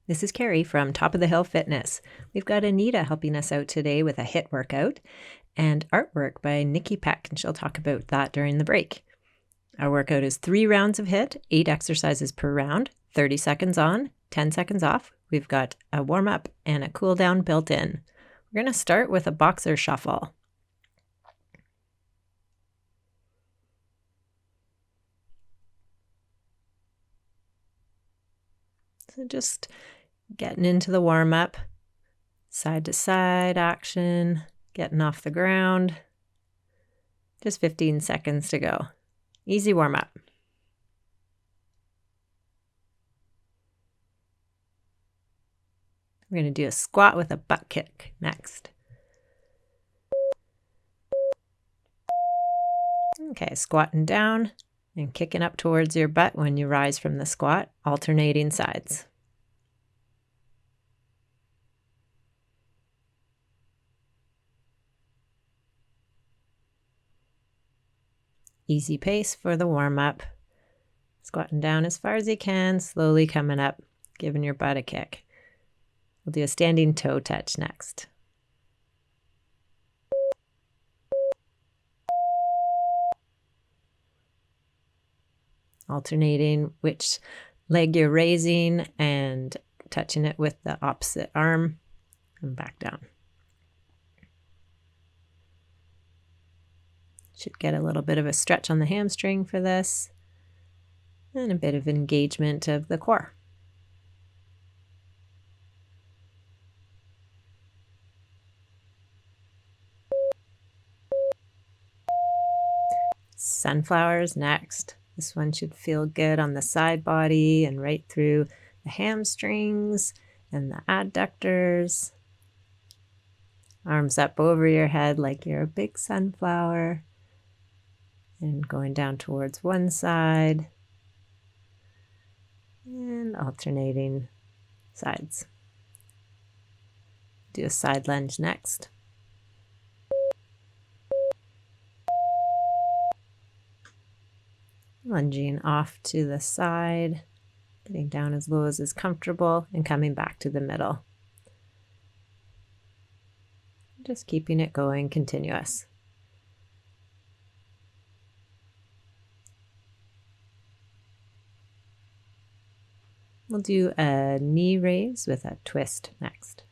This is Carrie from Top of the Hill Fitness. We've got Anita helping us out today with a HIIT workout and artwork by Nikki Peck, and she'll talk about that during the break. Our workout is 3 rounds of HIIT, 8 exercises per round, 30 seconds on, 10 seconds off. We've got a warm-up and a cool-down built in. We're going to start with a boxer shuffle. So just getting into the warm-up, side-to-side action, getting off the ground. Just 15 seconds to go. Easy warm-up. We're going to do a squat with a butt kick next. Okay, squatting down and kicking up towards your butt when you rise from the squat, alternating sides. Easy pace for the warm-up. Squatting down as far as you can, slowly coming up, giving your butt a kick. We'll do a standing toe touch next. Alternating which leg you're raising and touching it with the opposite arm and back down. Should get a little bit of a stretch on the hamstring for this and a bit of engagement of the core. Sunflowers next. This one should feel good on the side body and right through the hamstrings and the adductors. Arms up over your head like you're a big sunflower and going down towards one side and alternating sides. Do a side lunge next. Lunging off to the side, getting down as low as is comfortable and coming back to the middle. Just keeping it going continuous. We'll do a knee raise with a twist next.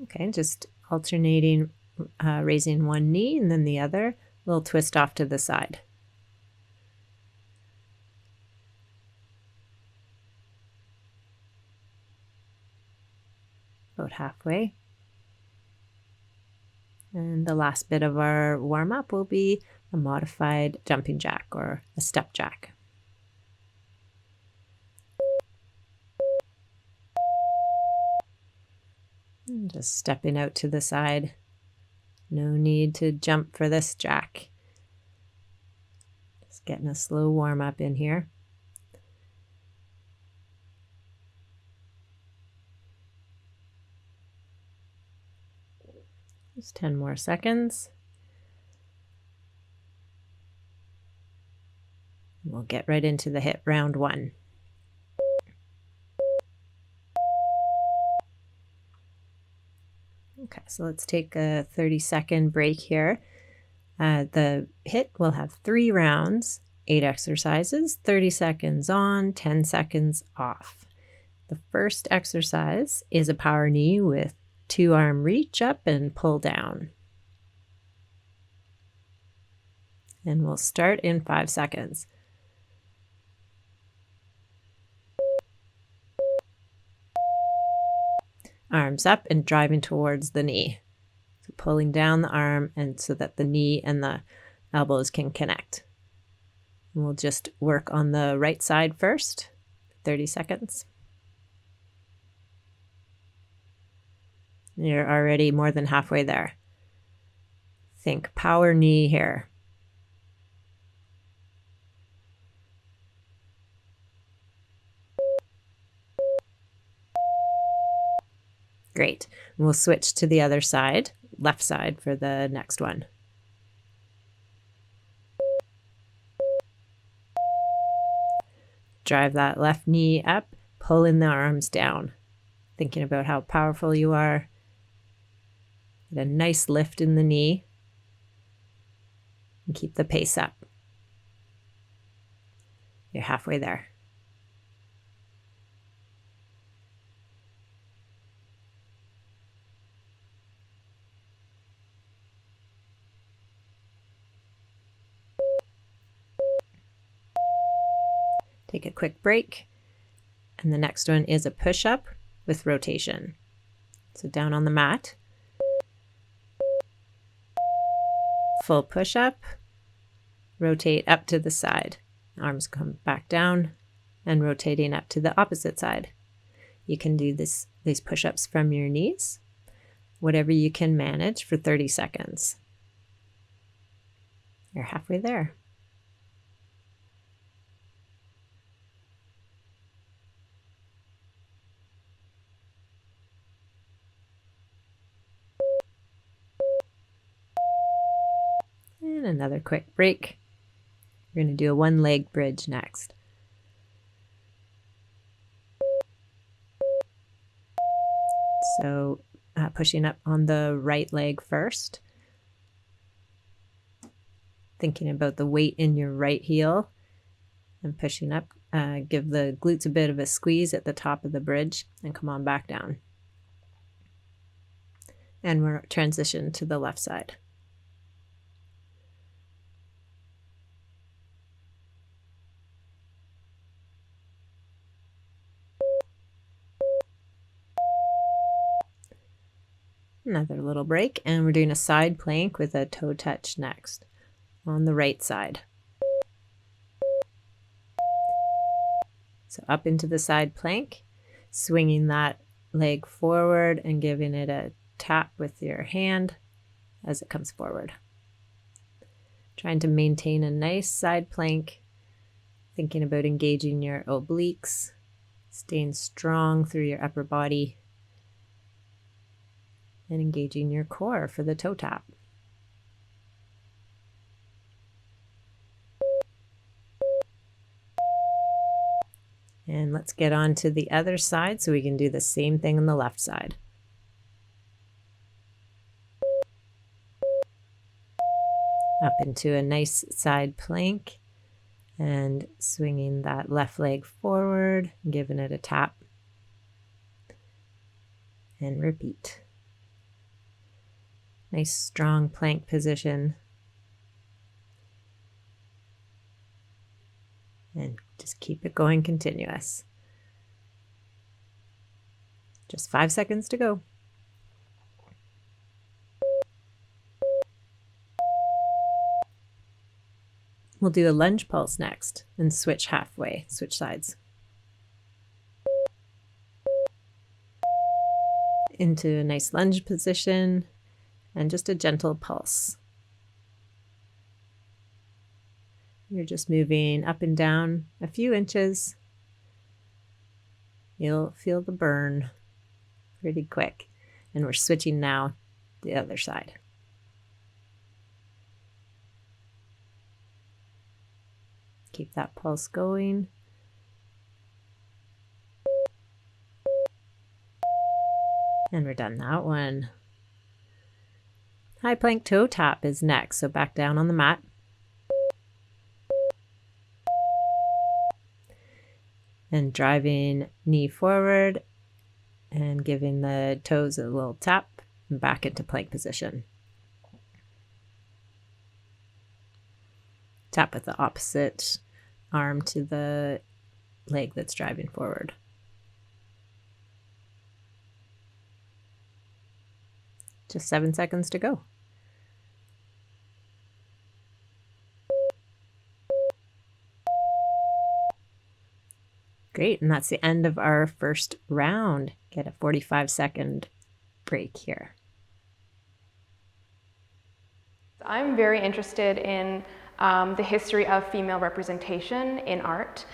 Okay, just alternating, raising one knee and then the other, little twist off to the side. About halfway. And the last bit of our warm-up will be a modified jumping jack or a step jack. And just stepping out to the side. No need to jump for this jack. Just getting a slow warm-up in here. Just 10 more seconds. We'll get right into the HIIT round 1. Okay, so let's take a 30-second break here. The HIIT will have 3 rounds, 8 exercises, 30 seconds on, 10 seconds off. The first exercise is a power knee with 2-arm reach up and pull down. And we'll start in 5 seconds. Arms up and driving towards the knee. So pulling down the arm and so that the knee and the elbows can connect. And we'll just work on the right side first, 30 seconds. You're already more than halfway there. Think power knee here. Great. And we'll switch to the other side, left side for the next one. drive that left knee up, pulling the arms down, thinking about how powerful you are. Get a nice lift in the knee and keep the pace up. You're halfway there. Take a quick break. And the next one is a push-up with rotation. So down on the mat. Full push-up. Rotate up to the side. Arms come back down and rotating up to the opposite side. You can do these push-ups from your knees, whatever you can manage for 30 seconds. You're halfway there. And another quick break. We're going to do a one-leg bridge next. So pushing up on the right leg first. Thinking about the weight in your right heel and pushing up. Give the glutes a bit of a squeeze at the top of the bridge and come on back down. And we're transition to the left side. Another little break, and we're doing a side plank with a toe touch next on the right side. So up into the side plank, swinging that leg forward and giving it a tap with your hand as it comes forward. Trying to maintain a nice side plank, thinking about engaging your obliques, staying strong through your upper body, and engaging your core for the toe tap. And let's get on to the other side so we can do the same thing on the left side. Up into a nice side plank and swinging that left leg forward, giving it a tap, and repeat. Nice strong plank position. And just keep it going continuous. Just 5 seconds to go. We'll do a lunge pulse next and switch halfway, switch sides. Into a nice lunge position and just a gentle pulse. You're just moving up and down a few inches. You'll feel the burn pretty quick. And we're switching now to the other side. Keep that pulse going. And we're done that one. High plank toe tap is next. So back down on the mat. And driving knee forward and giving the toes a little tap and back into plank position. Tap with the opposite arm to the leg that's driving forward. Just 7 seconds to go. Great, and that's the end of our first round. Get a 45-second break here. I'm very interested in the history of female representation in art,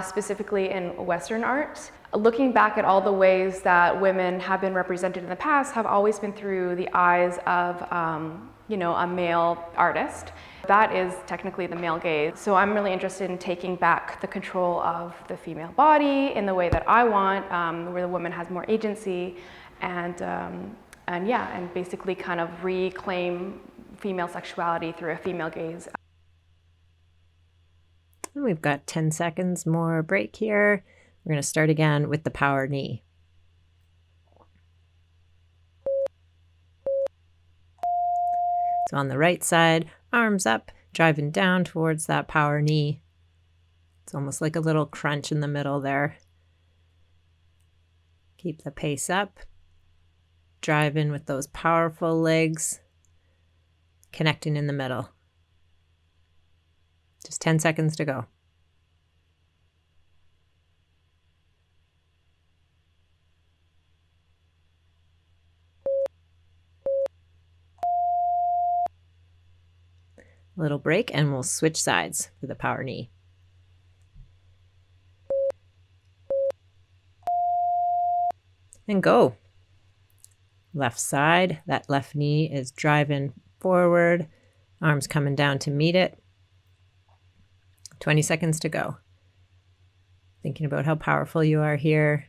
specifically in Western art. Looking back at all the ways that women have been represented in the past have always been through the eyes of a male artist. That is technically the male gaze. So I'm really interested in taking back the control of the female body in the way that I want, where the woman has more agency, and basically kind of reclaim female sexuality through a female gaze. We've got 10 seconds more break here. We're going to start again with the power knee. So on the right side, arms up, driving down towards that power knee. It's almost like a little crunch in the middle there. Keep the pace up. Drive in with those powerful legs, connecting in the middle. Just 10 seconds to go. Little break, and we'll switch sides for the power knee. And go. Left side, that left knee is driving forward, arms coming down to meet it. 20 seconds to go. Thinking about how powerful you are here.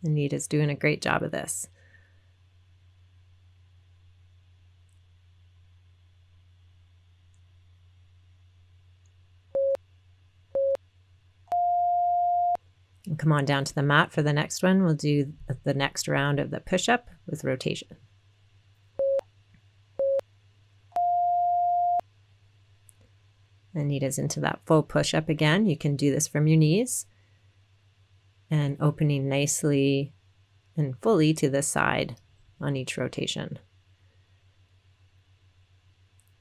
Anita's doing a great job of this. And come on down to the mat for the next one. We'll do the next round of the push-up with rotation. Anita's into that full push-up again. You can do this from your knees and opening nicely and fully to the side on each rotation.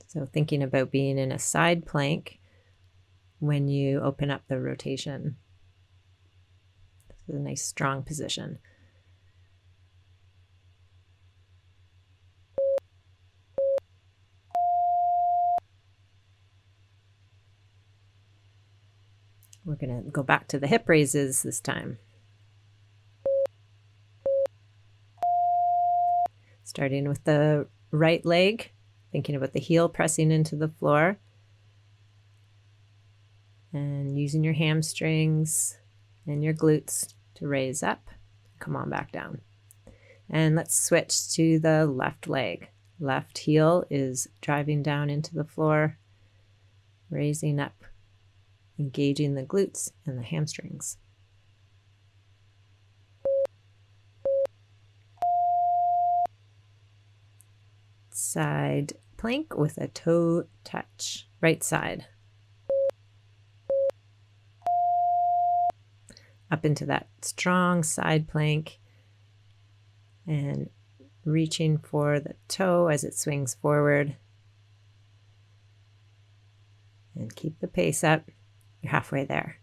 So thinking about being in a side plank when you open up the rotation. This is a nice strong position. We're going to go back to the hip raises this time. Starting with the right leg, thinking about the heel pressing into the floor. And using your hamstrings and your glutes to raise up. Come on back down. And let's switch to the left leg. Left heel is driving down into the floor, raising up, engaging the glutes and the hamstrings. Side plank with a toe touch, right side. Up into that strong side plank and reaching for the toe as it swings forward. And keep the pace up. You're halfway there.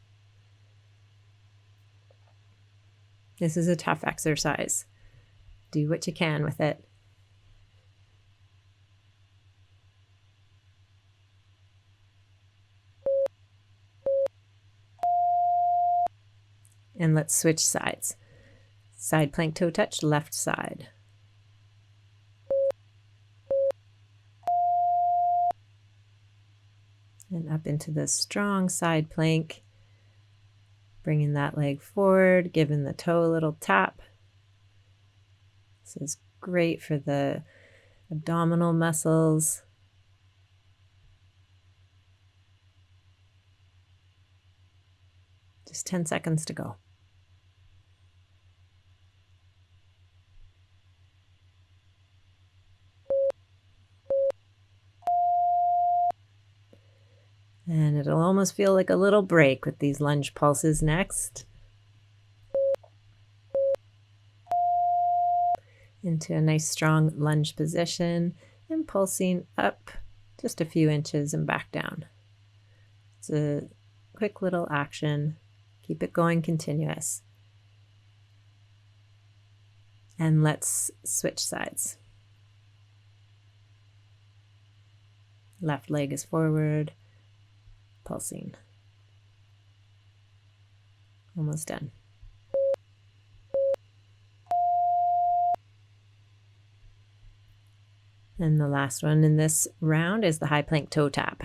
This is a tough exercise. Do what you can with it. And let's switch sides. Side plank toe touch, left side. And up into the strong side plank. Bringing that leg forward, giving the toe a little tap. This is great for the abdominal muscles. Just 10 seconds to go. And it'll almost feel like a little break with these lunge pulses next. Into a nice strong lunge position and pulsing up just a few inches and back down. It's a quick little action. Keep it going continuous. And let's switch sides. Left leg is forward. Pulsing. Almost done. And the last one in this round is the high plank toe tap.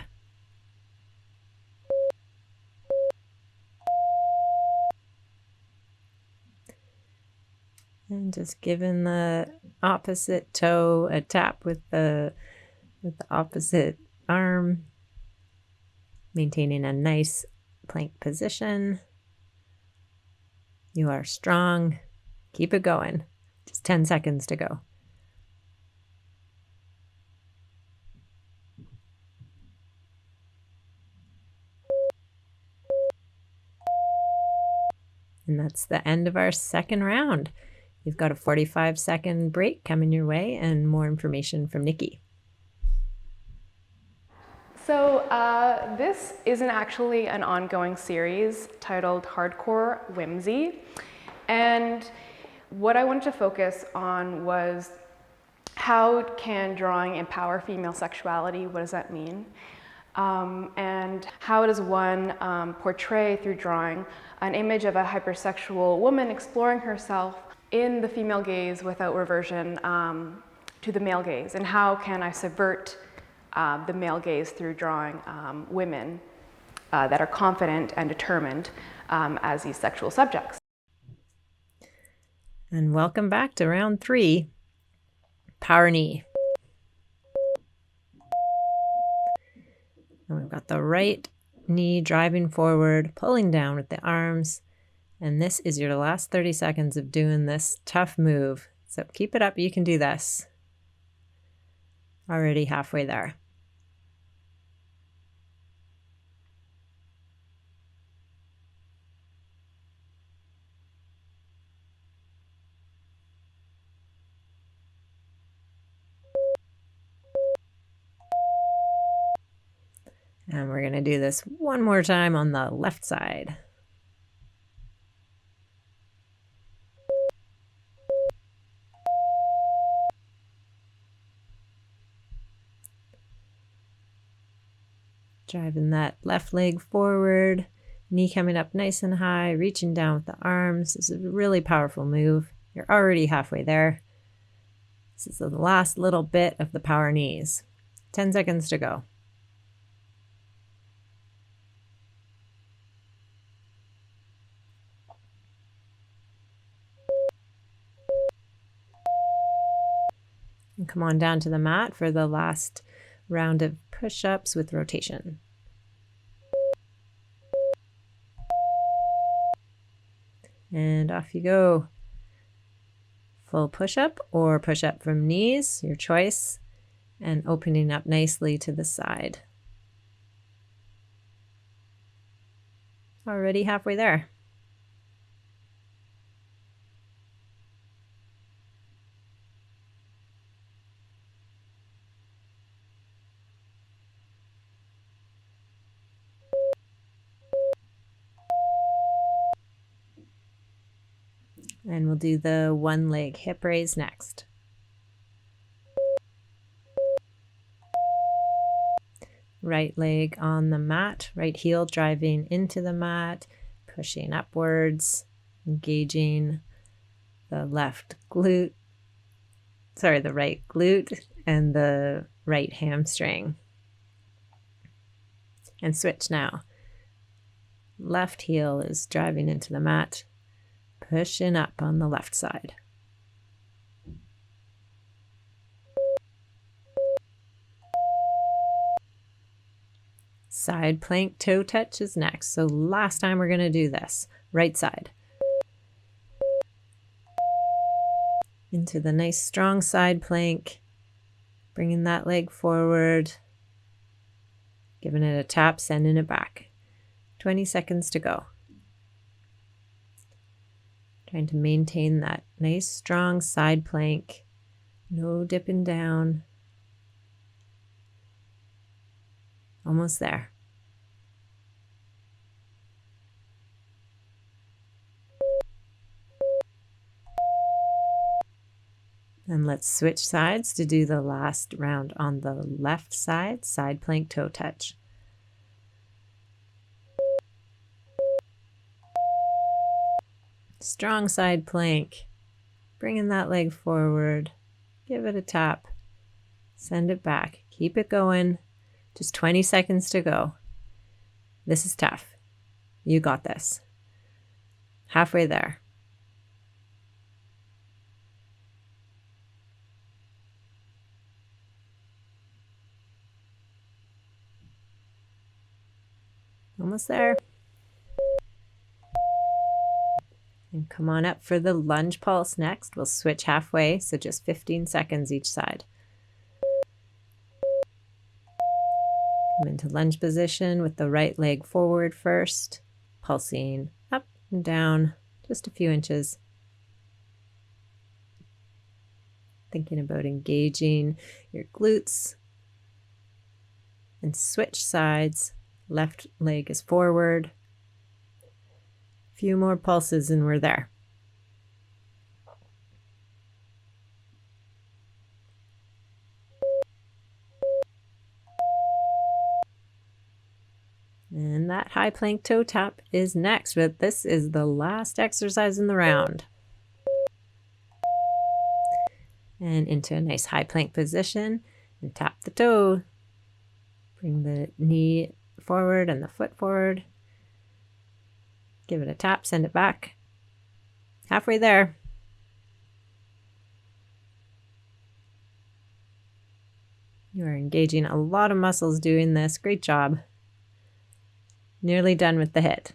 And just giving the opposite toe a tap with the opposite arm, maintaining a nice plank position. You are strong. Keep it going. Just 10 seconds to go. And that's the end of our second round. You've got a 45-second break coming your way and more information from Nikki. So this isn't actually an ongoing series titled Hardcore Whimsy. And what I wanted to focus on was how can drawing empower female sexuality? What does that mean? And how does one portray through drawing an image of a hypersexual woman exploring herself in the female gaze without reversion to the male gaze? And how can I subvert the male gaze through drawing women that are confident and determined as these sexual subjects? And welcome back to round 3, power knee. And we've got the right knee driving forward, pulling down with the arms. And this is your last 30 seconds of doing this tough move. So keep it up. You can do this. Already halfway there. And we're going to do this one more time on the left side. Driving that left leg forward, knee coming up nice and high, reaching down with the arms. This is a really powerful move. You're already halfway there. This is the last little bit of the power knees. 10 seconds to go. And come on down to the mat for the last round of push-ups with rotation. And off you go. Full push-up or push-up from knees, your choice, and opening up nicely to the side. Already halfway there. And we'll do the one leg hip raise next. Right leg on the mat, right heel driving into the mat, pushing upwards, engaging the right glute and the right hamstring. And switch now. Left heel is driving into the mat, pushing up on the left side. Side plank toe touch is next. So last time we're going to do this. Right side. Into the nice strong side plank. Bringing that leg forward. Giving it a tap, sending it back. 20 seconds to go. Trying to maintain that nice strong side plank. No dipping down. Almost there. And let's switch sides to do the last round on the left side, side plank toe touch. Strong side plank. Bringing that leg forward. Give it a tap. Send it back. Keep it going. Just 20 seconds to go. This is tough. You got this. Halfway there. Almost there. And come on up for the lunge pulse next. We'll switch halfway, so just 15 seconds each side. Come into lunge position with the right leg forward first, pulsing up and down just a few inches. Thinking about engaging your glutes. And switch sides. Left leg is forward. A few more pulses and we're there. And that high plank toe tap is next, but this is the last exercise in the round. And into a nice high plank position and tap the toe. Bring the knee forward and the foot forward. Give it a tap, send it back. Halfway there. You are engaging a lot of muscles doing this. Great job. Nearly done with the HIIT.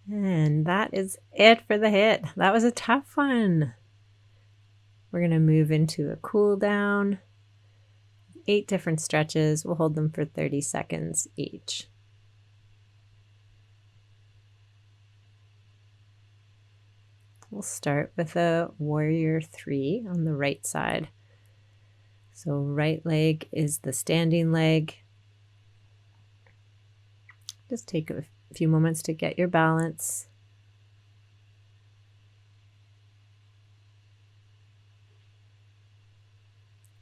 And that is it for the HIIT. That was a tough one. We're going to move into a cool down. 8 different stretches. We'll hold them for 30 seconds each. We'll start with a warrior 3 on the right side. So right leg is the standing leg. Just take a few moments to get your balance.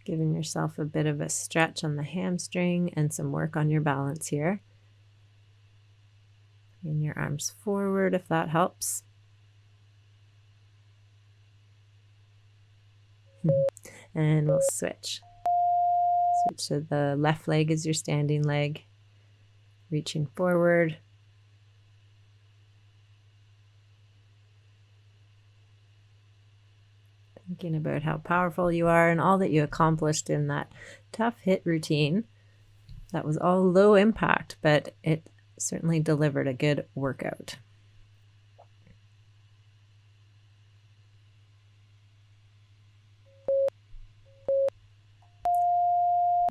Giving yourself a bit of a stretch on the hamstring and some work on your balance here. Bring your arms forward if that helps. And we'll switch. Switch to the left leg is your standing leg. Reaching forward. Thinking about how powerful you are and all that you accomplished in that tough HIIT routine. That was all low impact, but it certainly delivered a good workout.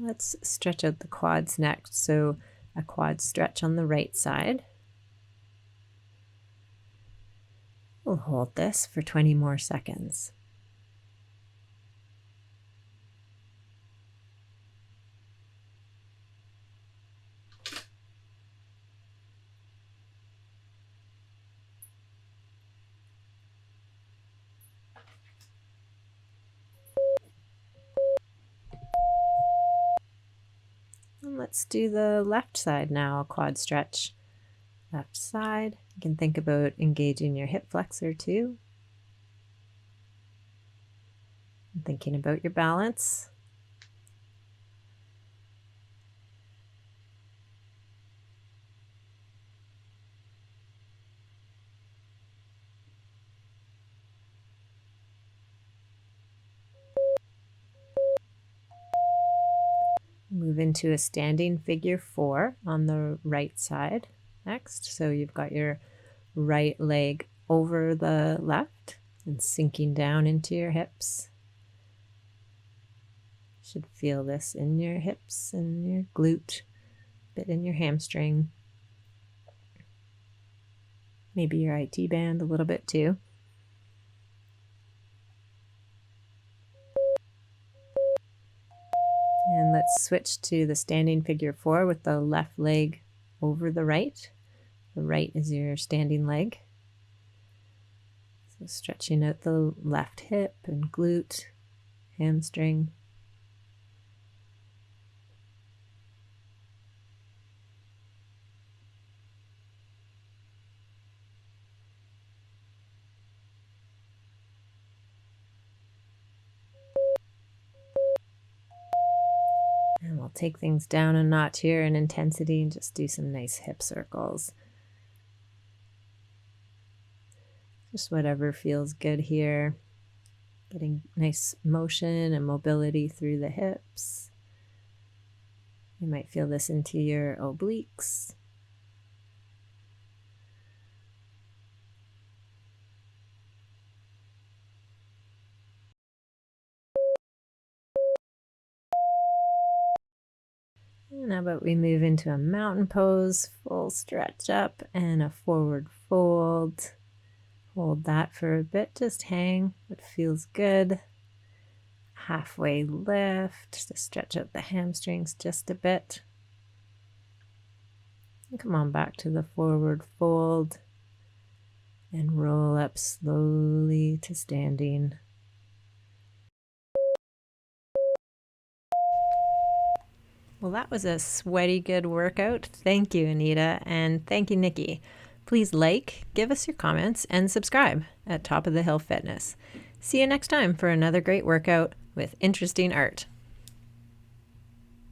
Let's stretch out the quads next. So a quad stretch on the right side. We'll hold this for 20 more seconds. And let's do the left side now, a quad stretch. Left side. You can think about engaging your hip flexor too. And thinking about your balance. Move into a standing figure 4 on the right side next. So you've got your right leg over the left and sinking down into your hips. You should feel this in your hips and your glute, a bit in your hamstring. Maybe your IT band a little bit too. And let's switch to the standing figure 4 with the left leg over the right. The right is your standing leg. So stretching out the left hip and glute, hamstring. take things down a notch here in intensity and just do some nice hip circles. Just whatever feels good here. Getting nice motion and mobility through the hips. You might feel this into your obliques. And how about we move into a mountain pose, full stretch up and a forward fold. Hold that for a bit, just hang, it feels good. Halfway lift, just to stretch out the hamstrings just a bit. And come on back to the forward fold and roll up slowly to standing. Well, that was a sweaty good workout. Thank you, Anita, and thank you, Nikki. Please like, give us your comments, and subscribe at Top of the Hill Fitness. See you next time for another great workout with interesting art.